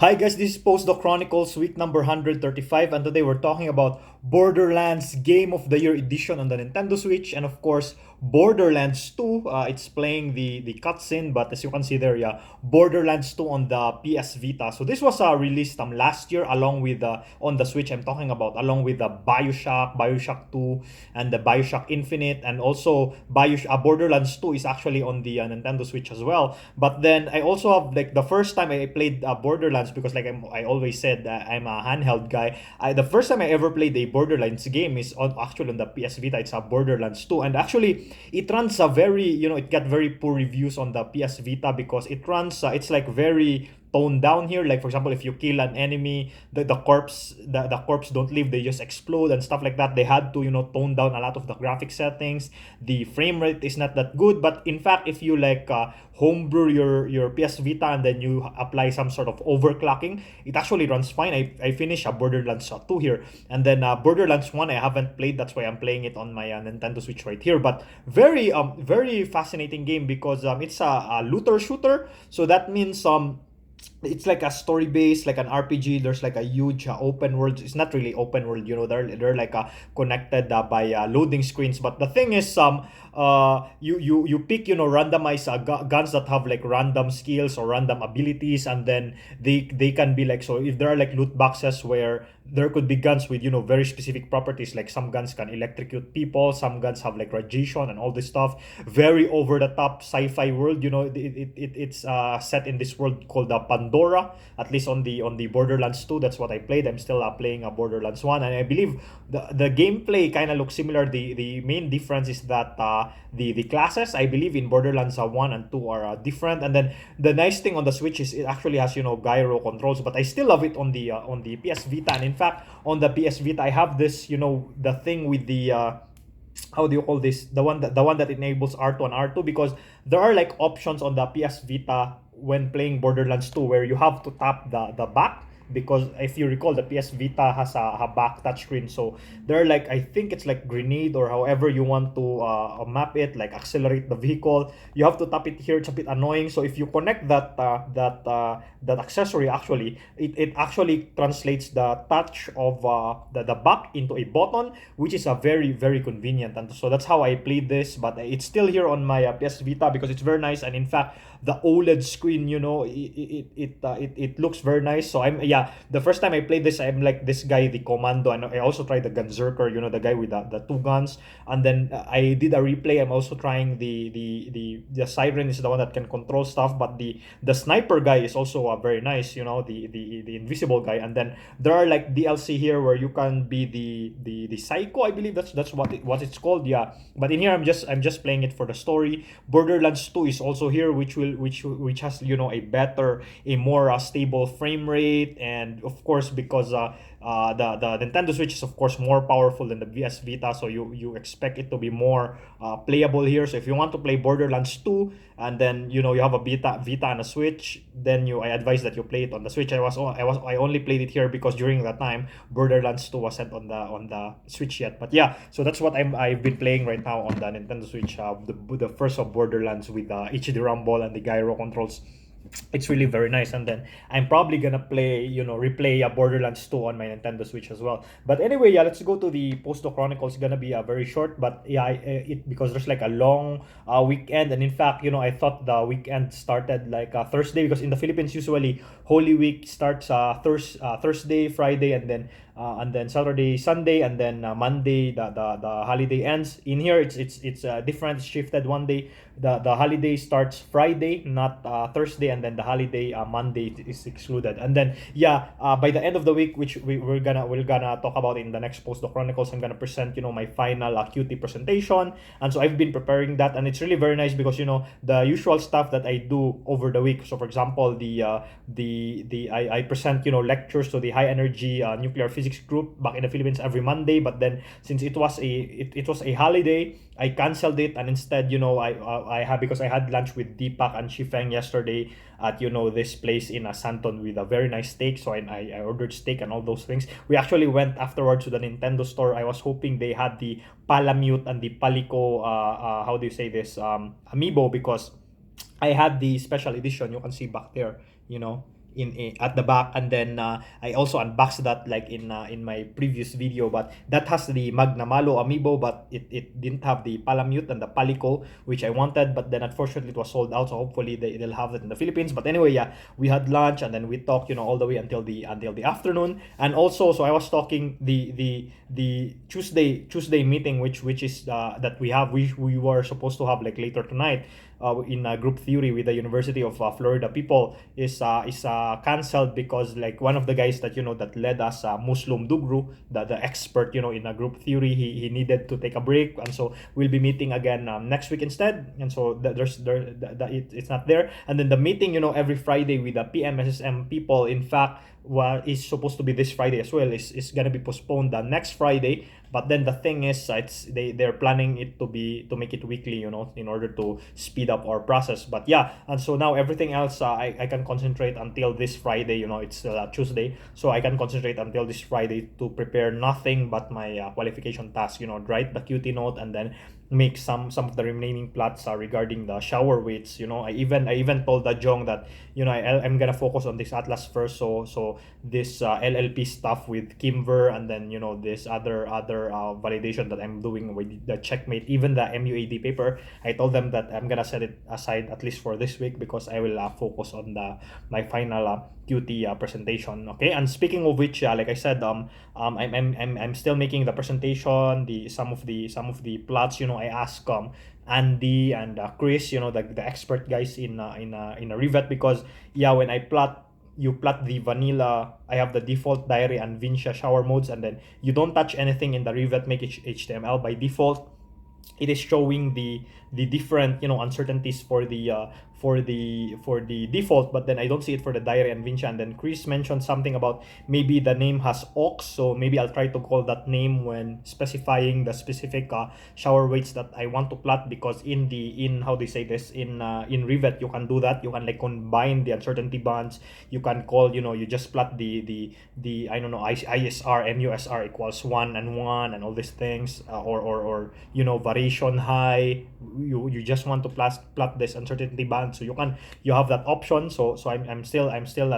Hi guys, this is Postdoc Chronicles week number 135, and today we're talking about Borderlands Game of the Year edition on the Nintendo Switch, and of course Borderlands 2. It's playing the cutscene, but as you can see there, yeah, Borderlands 2 on the PS Vita. So this was released last year along with on the Switch. I'm talking about along with the Bioshock 2, and the Bioshock Infinite, and also Borderlands 2 is actually on the Nintendo Switch as well. But then I also have like the first time I played Borderlands, because like I always said I'm a handheld guy. The first time I ever played a Borderlands game is actually on the PS Vita. It's a Borderlands 2, and actually it runs a very, it got very poor reviews on the PS Vita because it runs it's like very toned down here. Like for example, if you kill an enemy, the corpse don't live, they just explode and stuff like that. They had to tone down a lot of the graphic settings. The frame rate is not that good, but in fact if you like homebrew your PS Vita and then you apply some sort of overclocking, it actually runs fine. I finished Borderlands 2 here, and then Borderlands 1 I haven't played. That's why I'm playing it on my Nintendo Switch right here. But very fascinating game because it's a looter shooter. So that means it's like a story based, like an RPG. There's like a huge open world. It's not really open world, they're like connected by loading screens. But the thing is, you pick, randomized guns that have like random skills or random abilities, and then they can be like, so if there are like loot boxes where there could be guns with very specific properties, like some guns can electrocute people, some guns have like radiation and all this stuff. Very over the top sci-fi world. It's set in this world called Pandora. At least on the Borderlands 2, that's what I played. I'm still playing Borderlands 1, and I believe the gameplay kind of looks similar. The main difference is that the classes, I believe, in Borderlands 1 and 2 are different. And then the nice thing on the Switch is it actually has gyro controls, but I still love it on the PS Vita. And in fact, on the PS Vita, I have this, the thing with the how do you call this, the one that enables R2 and R2, because there are like options on the PS Vita when playing Borderlands 2 where you have to tap the back, because if you recall, the PS Vita has a back touchscreen. So there are like, I think it's like grenade or however you want to map it, like accelerate the vehicle. You have to tap it here. It's a bit annoying. So if you connect that accessory, actually it actually translates the touch of the back into a button, which is a very convenient. And so that's how I played this. But it's still here on my PS Vita because it's very nice. And in fact, the OLED screen, it looks very nice. So the first time I played this, I'm like this guy, the commando, and I also tried the gunzerker, the guy with the two guns. And then I did a replay. I'm also trying the siren is the one that can control stuff, but the sniper guy is also very nice, the invisible guy. And then there are like DLC here where you can be the psycho, I believe that's what it's called. Yeah, but in here I'm just playing it for the story. Borderlands 2 is also here, which has a more stable frame rate. And of course, because the Nintendo Switch is of course more powerful than the PS Vita, so you expect it to be more playable here. So if you want to play Borderlands 2 and then you have a Vita and a Switch, then I advise that you play it on the Switch. I only played it here because during that time Borderlands 2 wasn't on the Switch yet. But yeah, so that's what I've been playing right now on the Nintendo Switch. The first of Borderlands with the HD Rumble and the gyro controls. It's really very nice. And then I'm probably gonna replay Borderlands 2 on my Nintendo Switch as well. But anyway, yeah, let's go to the Postdoc Chronicles. It's gonna be very short, but yeah, it because there's like a long weekend. And in fact, I thought the weekend started like Thursday, because in the Philippines usually Holy Week starts Thursday, Friday, and then Saturday, Sunday, and then Monday the holiday ends. In here it's different. It's shifted one day. The holiday starts Friday, not Thursday, and then the holiday Monday is excluded. And then by the end of the week, which we're gonna talk about in the next post, the Chronicles, I'm gonna present my final QT presentation. And so I've been preparing that, and it's really very nice because the usual stuff that I do over the week. So for example, I present lectures to the high energy nuclear physics group back in the Philippines every Monday. But then since it was a holiday, I canceled it, and instead I had, because I had lunch with Deepak and Shifeng yesterday at this place in Santon with a very nice steak. So I ordered steak and all those things. We actually went afterwards to the Nintendo store. I was hoping they had the Palamute and the Palico how do you say this, amiibo, because I had the special edition. You can see back there, at the back, and then I also unboxed that like in my previous video. But that has the Magnamalo amiibo, but it didn't have the Palamute and the Palico, which I wanted, but then unfortunately it was sold out, so hopefully they'll have that in the Philippines. But anyway, yeah, we had lunch and then we talked, all the way until the afternoon. And also, so I was talking the Tuesday meeting, which is that we were supposed to have like later tonight, in group theory with the University of Florida people, is canceled because like one of the guys that that led us, Muslim Dugru, the expert in a group theory, he needed to take a break, and so we'll be meeting again next week instead. And so it's not there. And then the meeting every Friday with the pMSSM people, in fact, what is supposed to be this Friday as well, is gonna be postponed the next Friday. But then the thing is, they're planning it to make it weekly, in order to speed up our process. But yeah, and so now everything else, I can concentrate until this Friday. It's still Tuesday, so I can concentrate until this Friday to prepare nothing but my qualification task. Write the QT note and then make some of the remaining plots regarding the shower weights. I even told the Jong that I'm gonna focus on this atlas first, so this LLP stuff with Kimver, and then this other validation that I'm doing with the checkmate, even the MUAD paper. I told them that I'm gonna set it aside at least for this week, because I will focus on my final QT presentation. Okay, and speaking of which, like I said, I'm still making the presentation, some of the plots. I ask Andy and Chris, the expert guys in a Rivet, because yeah, when I plot, you plot the vanilla, I have the default diary and Vincia shower modes, and then you don't touch anything in the Rivet make HTML. By default, it is showing the different uncertainties for the default, but then I don't see it for the diary and Vincia. And then Chris mentioned something about maybe the name has ox, so maybe I'll try to call that name when specifying the specific shower weights that I want to plot, because in how they say this, in Rivet, you can do that. You can like combine the uncertainty bands. You can call, you just plot the I don't know, ISR MUSR equals 1 and 1 and all these things, or variation high. You just want to plot this uncertainty band, so you have that option. So I'm still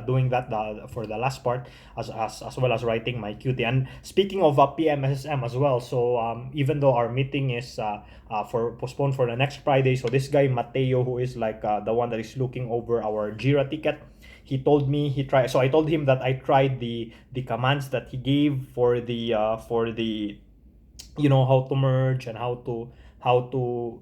doing that for the last part, as well as writing my QT. And speaking of pMSSM as well, so even though our meeting is for postponed for the next Friday, so this guy Mateo, who is like the one that is looking over our Jira ticket, he told me he tried. So I told him that I tried the commands that he gave for the how to merge and how to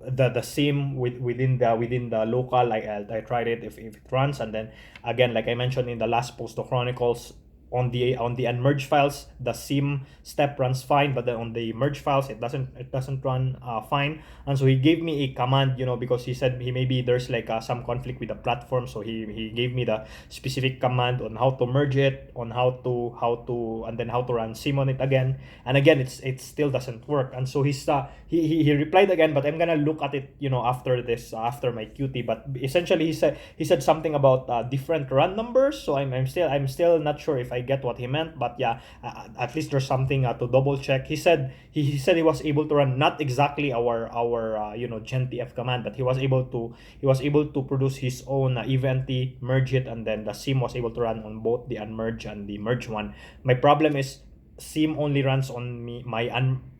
the same within the local. I tried it, if it runs. And then again, like I mentioned in the last Postdoc Chronicles, on the unmerged files, the sim step runs fine, but then on the merge files, it doesn't run fine. And so he gave me a command, because he said maybe there's like some conflict with the platform, so he gave me the specific command on how to merge it, on how to and then how to run sim on it again. And again, it still doesn't work. And so he replied again, but I'm gonna look at it after this, after my QT. But essentially he said something about different run numbers, so I'm still not sure if I get what he meant. But yeah, at least there's something to double check. He said he was able to run not exactly our GenTF command, but he was able to produce his own EVNT, merge it, and then the sim was able to run on both the unmerged and the merged one. My problem is sim only runs on my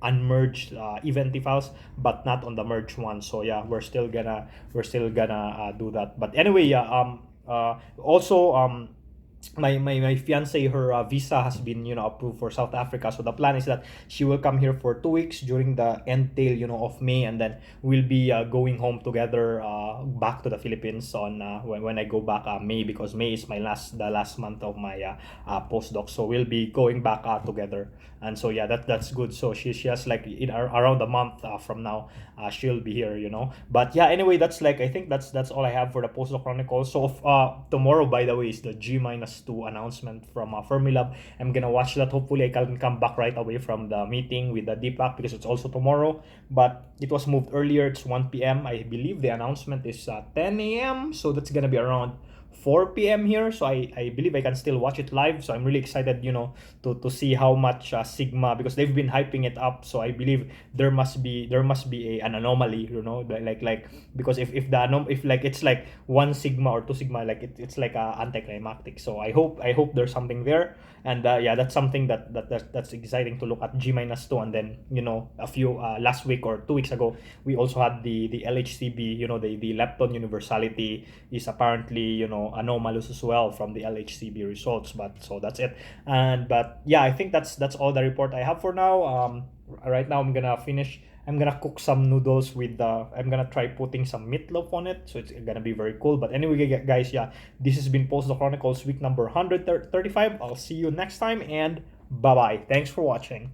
unmerged EVNT files, but not on the merged one. So yeah, we're still gonna do that. But anyway, yeah, also my fiance, her visa has been approved for South Africa. So the plan is that she will come here for 2 weeks during the end tail of May, and then we'll be going home together back to the Philippines on when I go back May, because May is the last month of my postdoc. So we'll be going back together. And so yeah, that's good. So she has like around a month from now, she'll be here. But yeah, anyway, that's like, I think that's all I have for the Postdoc Chronicles. So tomorrow, by the way, is the G-2 announcement from Fermilab. I'm gonna watch that. Hopefully I can come back right away from the meeting with the Deepak, because it's also tomorrow, but it was moved earlier. It's 1 p.m. I believe the announcement is 10 a.m. So that's gonna be around 4 p.m. here, so I believe I can still watch it live. So I'm really excited, to see how much Sigma, because they've been hyping it up. So I believe there must be an anomaly, like because if like it's like 1 sigma or 2 sigma, like it's like anticlimactic. So I hope there's something there. And yeah, that's something that's exciting to look at G-2. And then a few last week or 2 weeks ago, we also had the LHCb. The lepton universality is apparently anomalous as well from the LHCb results. But so that's it. But yeah, I think that's all the report I have for now. Right now I'm gonna cook some noodles with I'm gonna try putting some meatloaf on it, so it's gonna be very cool. But anyway, guys, yeah, this has been Postdoc Chronicles week number 135. I'll see you next time, and bye bye. Thanks for watching.